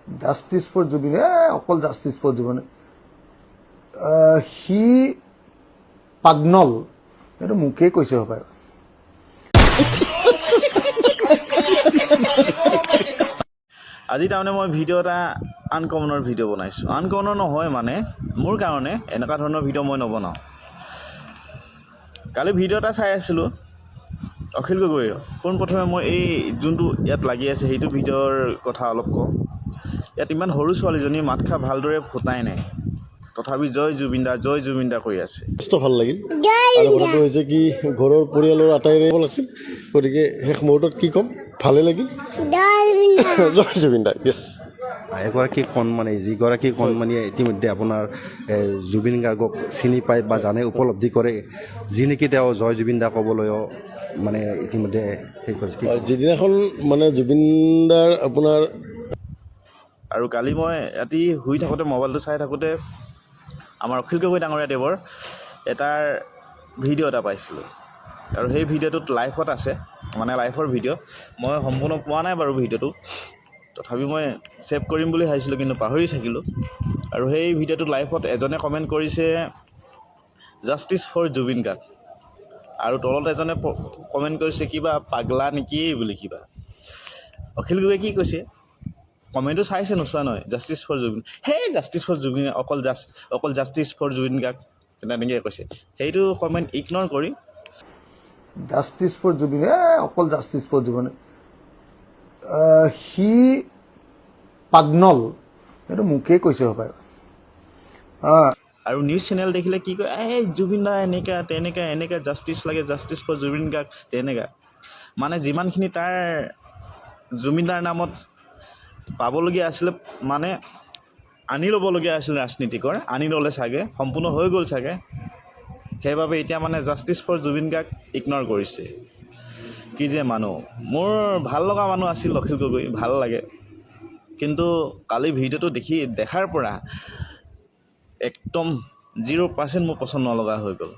Justice for Zubeen অকল justice for Zubeen সি পাগনল এইটো মোকেই কৈছে হপায় আজি তাৰমানে মই ভিডিঅ' এটা আনকমনৰ ভিডিঅ' বনাইছোঁ। আনকমনৰ নহয় মানে মোৰ কাৰণে এনেকুৱা ধৰণৰ ভিডিঅ' মই নবনাওঁ। কালি ভিডিঅ' এটা চাই আছিলোঁ অখিল গগৈৰ। পোনপ্ৰথমে মই এই যোনটো ইয়াত লাগি আছে সেইটো ভিডিঅ'ৰ কথা অলপ কওঁ। ইয়াত ইমান সৰু ছোৱালীজনী মাতষাৰ ভালদৰে ফুটাই নাই, তথাপি জয় জুবিন দা কৰি আছে। যথেষ্ট ভাল লাগিল আৰু কথাটো হৈছে কি ঘৰৰ পৰিয়ালৰ আটাইৰে আছিল, গতিকে শেষ মুহূৰ্তত কি ক'ম, ভালে লাগিল। জয় জুবিন দা। ইয়েছ, এগৰাকী কণমানি, যিগৰাকী কণমানিয়ে ইতিমধ্যে আপোনাৰ জুবিন গাৰ্গক চিনি পায় বা জানে, উপলব্ধি কৰে, যি নেকি তেওঁ জয় জুবিন দা ক'বলৈও মানে ইতিমধ্যে সেই কৰিছে। যিদিনাখন মানে জুবিন দাৰ আপোনাৰ আৰু কালি মই ৰাতি শুই থাকোঁতে মোবাইলটো চাই থাকোঁতে আমাৰ অখিল গগৈ ডাঙৰীয়া দেৱৰ এটাৰ ভিডিঅ' এটা পাইছিলোঁ আৰু সেই ভিডিঅ'টোত লাইভত আছে, মানে লাইভৰ ভিডিঅ'। মই সম্পূৰ্ণ পোৱা নাই বাৰু ভিডিঅ'টো, তথাপি মই ছেভ কৰিম বুলি ভাবিছিলোঁ কিন্তু পাহৰি থাকিলোঁ। আৰু সেই ভিডিঅ'টোত লাইভত এজনে কমেণ্ট কৰিছে জাষ্টিছ ফৰ জুবিন গাৰ্গ, আৰু তলত এজনে কমেণ্ট কৰিছে কিবা পাগলা নেকি বুলি কিবা। অখিল গগৈয়ে কি কৈছে, কমেণ্টটো চাইছে নোচোৱা নহয়, জাষ্টিছ ফৰ জুবিন, সেই জাষ্টিছ ফৰ জুবিন, অকল জাষ্টিছ ফৰ জুবিন গাৰ্গ তেনেকৈ কৈছে। সেইটো কমেণ্ট ইগন'ৰ কৰি জাষ্টিছ ফৰ জুবিন অকল জাষ্টিছ ফৰ জুবিন সি পাগনল এইটো মোকেই কৈছে হপায় আৰু নিউজ চেনেল দেখিলে কি কয়, এই জুবিন দা এনেকৈ জাষ্টিছ লাগে, জাষ্টিছ ফৰ জুবিন গাৰ্গ তেনেকুৱা। মানে যিমানখিনি তাৰ জুবিন দাৰ নামত পাবলগীয়া আছিলে, মানে আনি ল'বলগীয়া আছিল ৰাজনীতিকৰ, আনি ল'লে চাগে, সম্পূৰ্ণ হৈ গ'ল চাগে। সেইবাবে এতিয়া মানে জাষ্টিছ ফৰ জুবিন গাৰ্গ ইগন'ৰ কৰিছে। কি যে মানুহ, মোৰ ভাল লগা মানুহ আছিল অখিল গগৈ, ভাল লাগে। কিন্তু কালি ভিডিঅ'টো দেখাৰ পৰা একদম 0% মোৰ পচন্দ নলগা হৈ গ'ল।